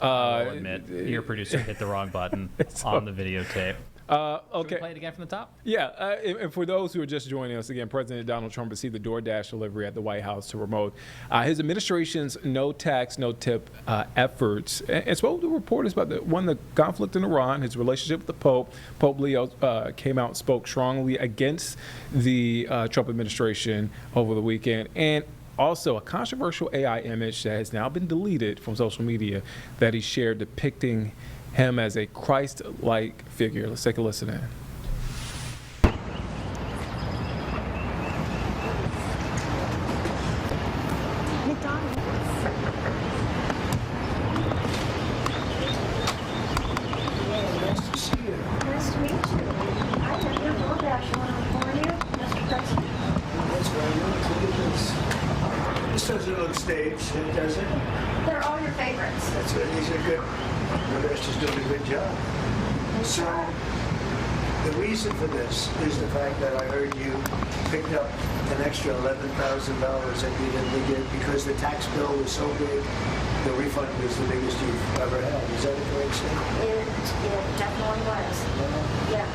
I'll admit, your producer hit the wrong button on the videotape. Okay. Should we play it again from the top? Yeah, and for those who are just joining us again, President Donald Trump received the Doordash delivery at the White House to promote his administration's no tax, no tip efforts, and spoke to reporters about the conflict in Iran, his relationship with the Pope. Pope Leo came out and spoke strongly against the Trump administration over the weekend, and also a controversial AI image that has now been deleted from social media that he shared depicting him as a Christ-like figure. Let's take a listen in. Nice to see you. Nice to meet you. I have your Doordash order for you, Mr. President. That's right. Look at this. This doesn't look staged, does it? They're all your favorites. That's good. These are good. Doordash is doing a good job. So, the reason for this is the fact that I heard you picked up an extra $11,000 that you didn't get because the tax bill was so big, the refund was the biggest you've ever had. Is that a correct statement? It definitely was. Yeah,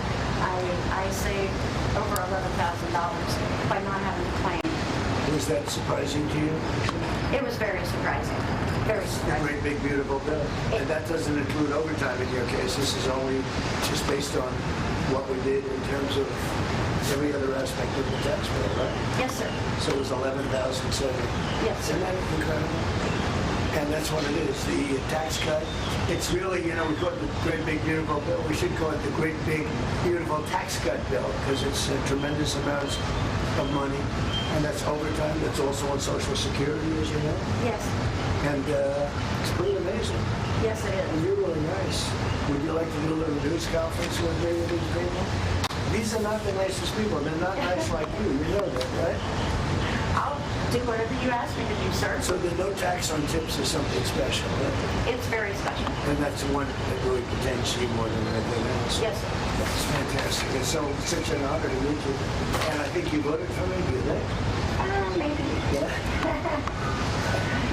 I saved over $11,000 by not having to claim. Was that surprising to you? It was very surprising. Very A surprising. great big beautiful bill. And that doesn't include overtime in your case. This is only just based on what we did in terms of every other aspect of the tax bill, right? Yes, sir. So it was 11,007. Yes, sir. Isn't that incredible? And that's what it is, the tax cut. It's really, we call it the Great Big Beautiful Bill. We should call it the Great Big Beautiful Tax Cut Bill because it's tremendous amounts of money. And that's overtime. That's also on Social Security, as you know. Yes. And it's pretty amazing. Yes, it And is. you're really nice. Would you like to do a little news conference with me with these people? These are not the nicest people. They're not nice like you. You know that, right? I'll do whatever you ask me to do, sir. So the no tax on tips is something special, right? It's very special. And that's the one that really pertains to you more than anything else. Yes, sir. That's fantastic. It's such an honor to meet you. And I think you voted for me, do you think? Maybe. Yeah.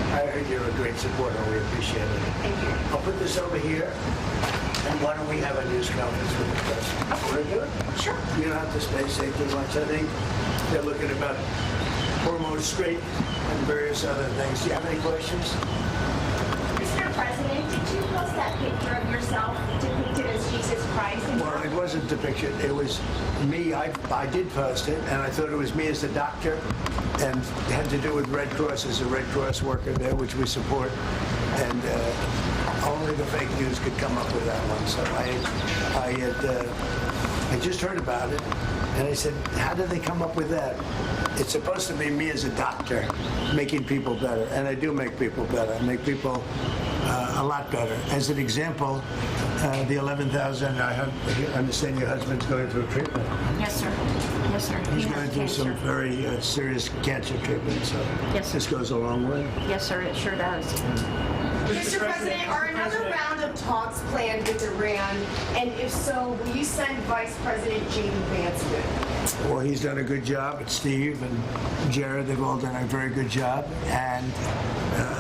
I heard you're a great supporter. We appreciate it. Thank you. I'll put this over here. And why don't we have a news conference with the president? Want to do it? Sure. You don't have to say too much. I think they're looking about hormone straight and various other things. Do you have any questions? Mr. President, did you post that picture of yourself depicted as Jesus Christ? Well, it wasn't depicted. It was me. I did post it, and I thought it was me as a doctor, and it had to do with Red Cross as a Red Cross worker there, which we support. And only the fake news could come up with that one. So I just heard about it, and I said, how did they come up with that? It's supposed to be me as a doctor making people better, and I do make people better. I make people a lot better. As an example, the 11,000, I understand your husband's going through treatment. Yes, sir. Yes, sir. He's He going has through some cancer. very serious cancer treatment, so Yes, sir. this goes a long way. Yes, sir. It sure does. Mr. President, are another round of talks planned with Iran? And if so, will you send Vice President J.D. Vance with? Well, he's done a good job, but Steve and Jared, they've all done a very good job. And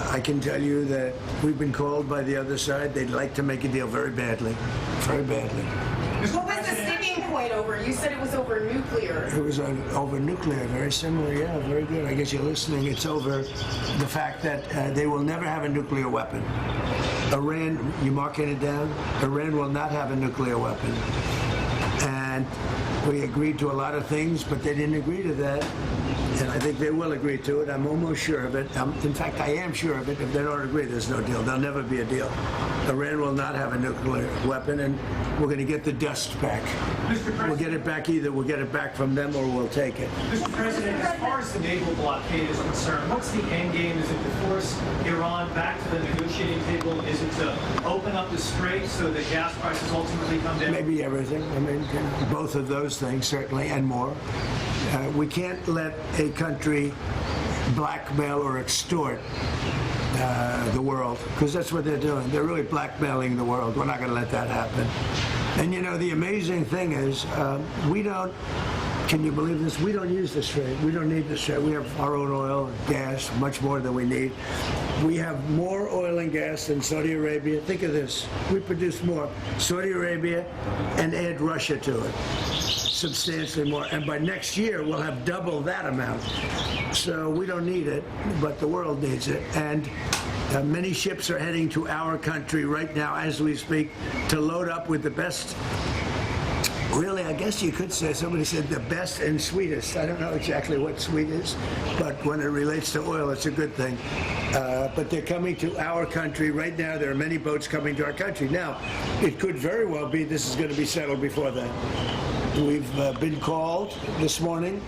I can tell you that we've been called by the other side. They'd like to make a deal very badly, very badly. What was the sticking point over? You said it was over nuclear. It was over nuclear, very similar, yeah, very good. I guess you're listening. It's over the fact that they will never have a nuclear weapon. Iran, you marking it down? Iran will not have a nuclear weapon. And we agreed to a lot of things, but they didn't agree to that. And I think they will agree to it. I'm almost sure of it. In fact, I am sure of it. If they don't agree, there's no deal. There'll never be a deal. Iran will not have a nuclear weapon, and we're going to get the dust back. We'll get it back either. We'll get it back from them or we'll take it. Mr. President, as far as the naval blockade is concerned, what's the end game? Is it to force Iran back to the negotiating table? Is it to open up the strait so that gas prices ultimately come down? Maybe everything. I mean, both of those things, certainly, and more. We can't let a country blackmail or extort the world, because that's what they're doing. They're really blackmailing the world. We're not going to let that happen. And the amazing thing is, we don't Can you believe this? We don't use this trade. We don't need this trade. We have our own oil and gas, much more than we need. We have more oil and gas than Saudi Arabia. Think of this. We produce more. Saudi Arabia, and add Russia to it. Substantially more. And by next year, we'll have double that amount. So we don't need it, but the world needs it. And many ships are heading to our country right now as we speak to load up with the best. Really, I guess you could say, somebody said the best and sweetest. I don't know exactly what sweet is, but when it relates to oil, it's a good thing. But they're coming to our country right now. There are many boats coming to our country. Now, it could very well be this is going to be settled before then. We've been called this morning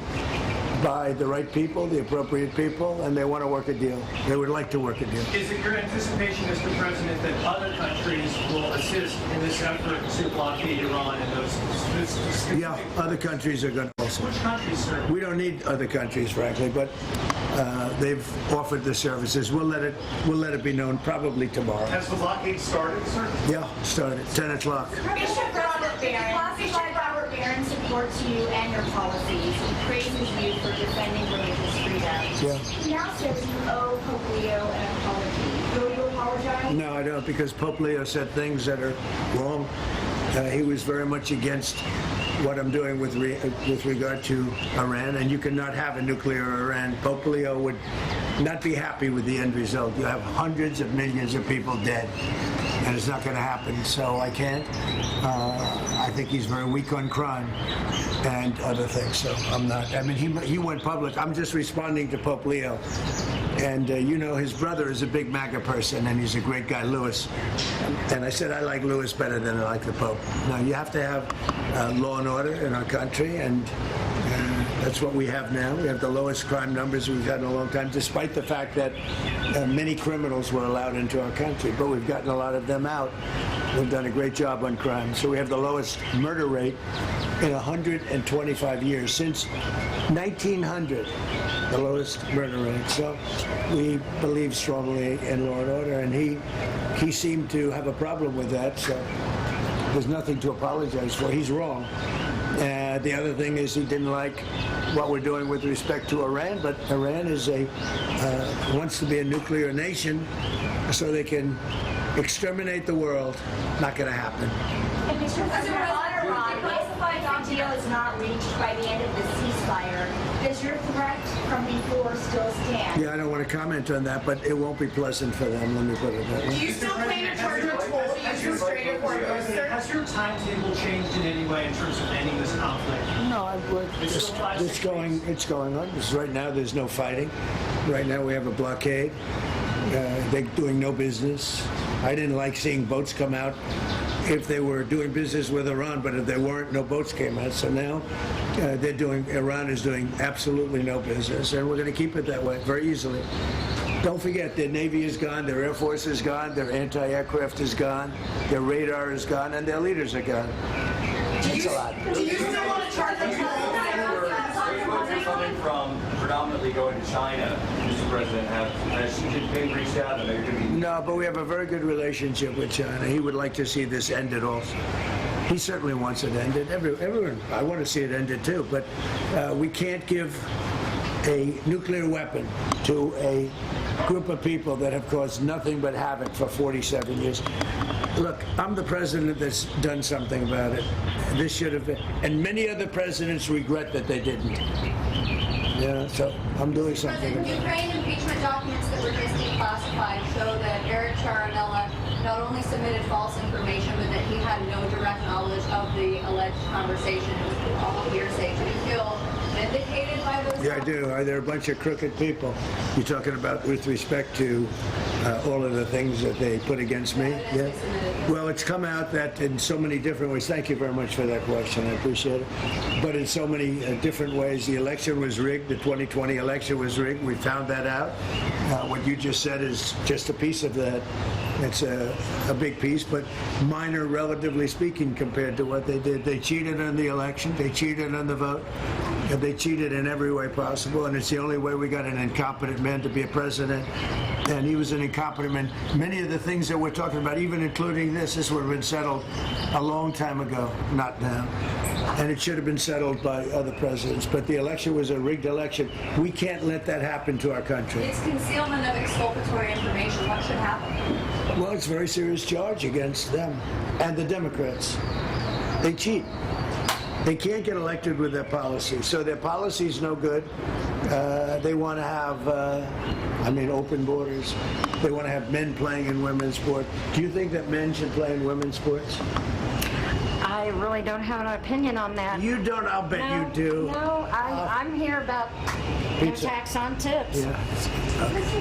by the right people, the appropriate people, and they want to work a deal. They would like to work a deal. Is it your anticipation, Mr. President, that other countries will assist in this effort to blockade Iran and those? Yeah, other countries are going to also. Which countries, sir? We don't need other countries, frankly, but they've offered the services. We'll let it be known probably tomorrow. Has the blockade started, sir? Yeah, started 10 o'clock. Bishop Robert Barron supports you and your policies. He praises you for defending religious freedom. Yeah. He now says you owe Pope Leo an apology. Will you apologize? No, I don't, because Pope Leo said things that are wrong. He was very much against what I'm doing with regard to Iran, and you cannot have a nuclear Iran. Pope Leo would not be happy with the end result. You have hundreds of millions of people dead, and it's not going to happen, so I can't. I think he's very weak on crime and other things, so I'm not. I mean, he went public. I'm just responding to Pope Leo. And you know, his brother is a big MAGA person, and he's a great guy, Louis. And I said I like Louis better than I like the Pope. Now, you have to have law and order in our country, and that's what we have now. We have the lowest crime numbers we've had in a long time, despite the fact that many criminals were allowed into our country. But we've gotten a lot of them out. We've done a great job on crime. So we have the lowest murder rate in 125 years, since 1900. The lowest murder rate. So we believe strongly in law and order, and he seemed to have a problem with that, so there's nothing to apologize for. He's wrong. The other thing is he didn't like what we're doing with respect to Iran, but Iran is wants to be a nuclear nation so they can exterminate the world. Not going to happen. And Mr. President, on Iran, classified deal is not reached by the end of the ceasefire. Does your threat from before still stand? Yeah, I don't want to comment on that, but it won't be pleasant for them. Let me put it that way. Do you still plan to charge a toll to use restraining order, sir? Has your timetable changed in any way in terms of ending this conflict? No, it's going on. Right now, there's no fighting. Right now, we have a blockade. They're doing no business. I didn't like seeing boats come out if they were doing business with Iran, but if they weren't, no boats came out. So now Iran is doing absolutely no business, and we're going to keep it that way very easily. Don't forget, their Navy is gone, their Air Force is gone, their anti-aircraft is gone, their radar is gone, and their leaders are gone. That's a lot. Do you still want to charge a toll? Coming from predominantly going to China, Mr. President, has Xi Jinping reached out and they're going to be... No, but we have a very good relationship with China. He would like to see this ended also. He certainly wants it ended. Everyone, I want to see it ended too, but we can't give a nuclear weapon to a group of people that have caused nothing but havoc for 47 years. Look, I'm the president that's done something about it. This should have been, and many other presidents regret that they didn't. Yeah, so I'm doing something. President, Ukraine impeachment documents that were just declassified show that Eric Charanella not only submitted false information, but that he had no direct knowledge of the alleged conversation. It was all hearsay. Do you feel vindicated by those? Yeah, I do. They're a bunch of crooked people. You're talking about with respect to all of the things that they put against me? Yeah. Well, it's come out that in so many different ways. Thank you very much for that question. I appreciate it. But in so many different ways, the election was rigged. The 2020 election was rigged. We found that out. What you just said is just a piece of that. It's a big piece, but minor, relatively speaking, compared to what they did. They cheated on the election. They cheated on the vote. They cheated in every way possible, and it's the only way we got an incompetent man to be a president. And he was an incompetent man. Many of the things that we're talking about, even including this would have been settled a long time ago, not now. And it should have been settled by other presidents. But the election was a rigged election. We can't let that happen to our country. It's concealment of exculpatory information. What should happen? Well, it's a very serious charge against them and the Democrats. They cheat. They can't get elected with their policy. So their policy is no good. They want to have, open borders. They want to have men playing in women's sport. Do you think that men should play in women's sports? I really don't have an opinion on that. You don't, I'll bet No, you do. No, I'm here about no Pizza. tax on tips. Yeah.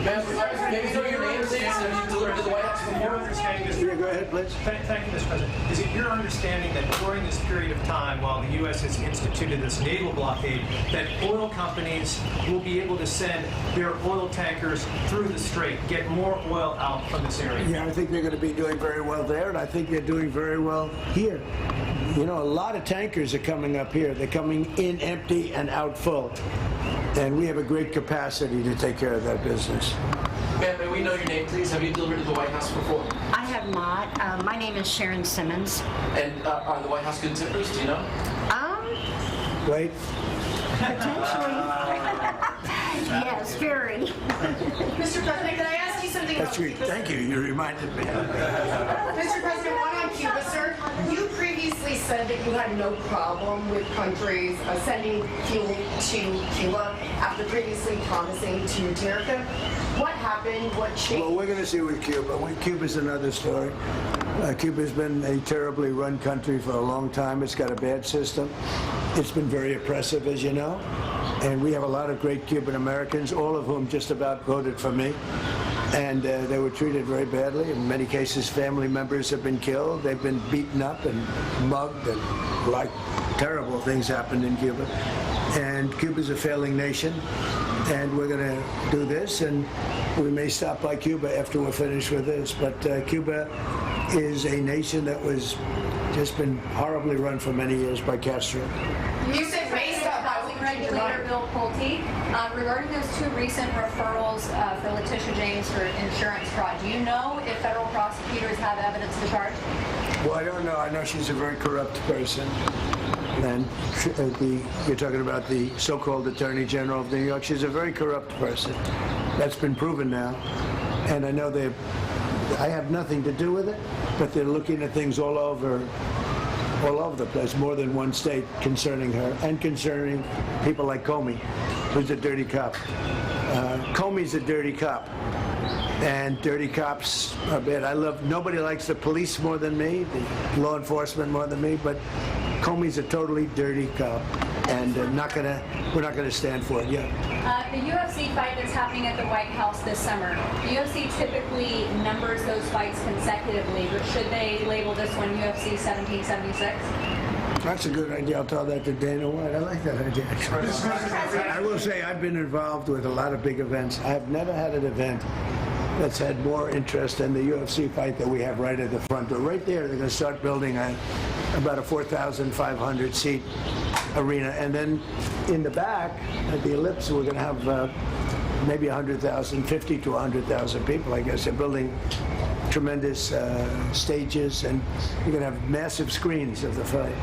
Ma'am, maybe throw your name, please, and you deliver to the White House. Your understanding is, Yeah, go ahead, please. thank you, Mr. President. Is it your understanding that during this period of time, while the U.S. has instituted this naval blockade, that oil companies will be able to send their oil tankers through the strait, get more oil out from this area? Yeah, I think they're going to be doing very well there, and I think they're doing very well here. You know, a lot of tankers are coming up here. They're coming in empty and out full. And we have a great capacity to take care of that business. Ma'am, may we know your name, please? Have you delivered to the White House before? I have not. My name is Sharon Simmons. And are the White House good tippers? Do you know? Right? Potentially. Yes, very. Mr. President, can I ask you something That's about great. Cuba? Thank you. You reminded me. Mr. President, one on Cuba, sir. You previously said that you had no problem with countries sending fuel to Cuba after previously promising to America. What happened? What changed? Well, we're going to see with Cuba. Cuba's another story. Cuba's been a terribly run country for a long time. It's got a bad system. It's been very oppressive, as you know. And we have a lot of great Cuban Americans, all of whom just about voted for me. And they were treated very badly. In many cases, family members have been killed. They've been beaten up and mugged, and terrible things happened in Cuba. And Cuba's a failing nation. And we're going to do this, and we may stop by Cuba after we're finished with this. But Cuba is a nation that was just been horribly run for many years by Castro. You said based on Housing regulator Bill Pulte, regarding those two recent referrals for Letitia James for insurance fraud, do you know if federal prosecutors have evidence to charge? Well, I don't know. I know she's a very corrupt person. And you're talking about the so-called Attorney General of New York. She's a very corrupt person. That's been proven now. And I know I have nothing to do with it, but they're looking at things all over the place, more than one state, concerning her and concerning people like Comey, who's a dirty cop. Comey's a dirty cop. And dirty cops are bad. Nobody likes the police more than me, the law enforcement more than me, but Comey's a totally dirty cop, and we're not gonna stand for it. Yeah. The UFC fight that's happening at the White House this summer, the UFC typically numbers those fights consecutively, but should they label this one UFC 1776? That's a good idea. I'll tell that to Dana White. I like that idea, actually. I will say I've been involved with a lot of big events. I've never had an event that's had more interest than the UFC fight that we have right at the front door. Right there, they're going to start building about a 4,500 seat arena. And then in the back, at the Ellipse, we're going to have maybe 100,000, 50 to 100,000 people, I guess. They're building tremendous stages, and you're going to have massive screens of the fight.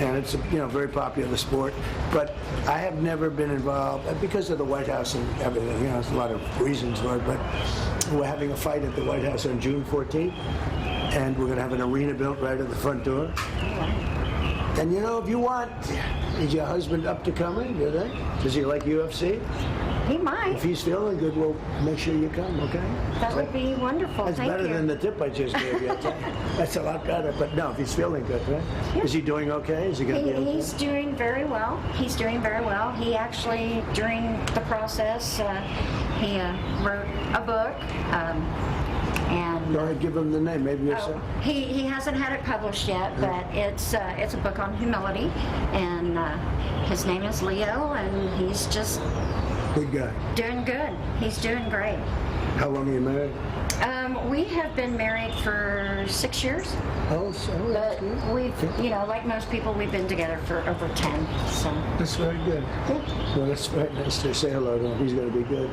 And it's a very popular sport. But I have never been involved, because of the White House and everything. There's a lot of reasons for it, but we're having a fight at the White House on June 14th, and we're going to have an arena built right at the front door. And if you want, is your husband up to coming, do they? Does he like UFC? He might. If he's feeling good, we'll make sure you come, okay? That would be wonderful. That's Thank better you. than the tip I just gave you. That's a lot better. But no, if he's feeling good, right? Yeah. Is he doing okay? Is he going to be okay? He's doing very well. He's doing very well. He actually, during the process, he wrote a book. And Go ahead, give him the name. Maybe yourself. he hasn't had it published yet, but it's a book on humility, and his name is Leo, and he's just Good guy. doing good. He's doing great. How long are you married? We have been married for 6 years, Oh, so that's but good. we've, like most people, we've been together for over 10. So That's very good. Well, that's very nice to say hello to him. He's going to be good.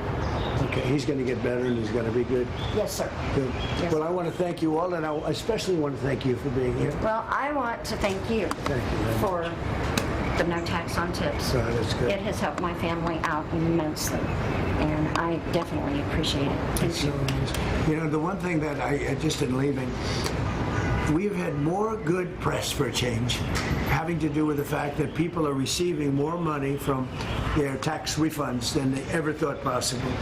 Okay, he's going to get better and he's going to be good. yes, sir. Good. Yes. Well, I want to thank you all, and I especially want to thank you for being here. Well, I want to thank you Thank you very much. for the no tax on tips. So that's good. It has helped my family out immensely, and I definitely appreciate it. Thank you. You know, the one thing that I just in leaving, we've had more good press for a change, having to do with the fact that people are receiving more money from their tax refunds than they ever thought possible.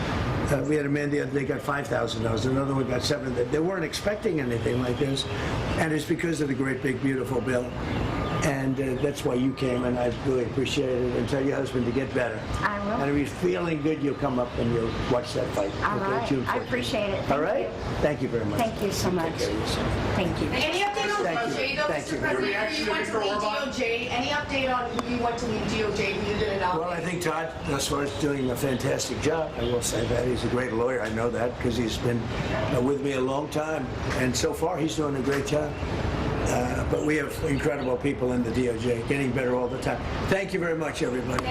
We had a man the other day got $5,000, another one got $7,000. They weren't expecting anything like this, and it's because of the great big beautiful bill. And that's why you came, and I really appreciate it. And tell your husband to get better. I will. And if he's feeling good, you'll come up and you'll watch that fight. All right. June I 14th. appreciate it. All Thank right? you. Thank you very much. Thank you so much. Take care of yourself. Thank you. Any update on Thank you. DOJ, though, Thank you. Mr. President? You went to lead DOJ. Any update on who you went to lead DOJ, who you didn't nominate? Well, I think Todd, as far as doing a fantastic job, I will say that. He's a great lawyer. I know that because he's been with me a long time. And so far, he's doing a great job. But we have incredible people in the DOJ, getting better all the time. Thank you very much, everybody.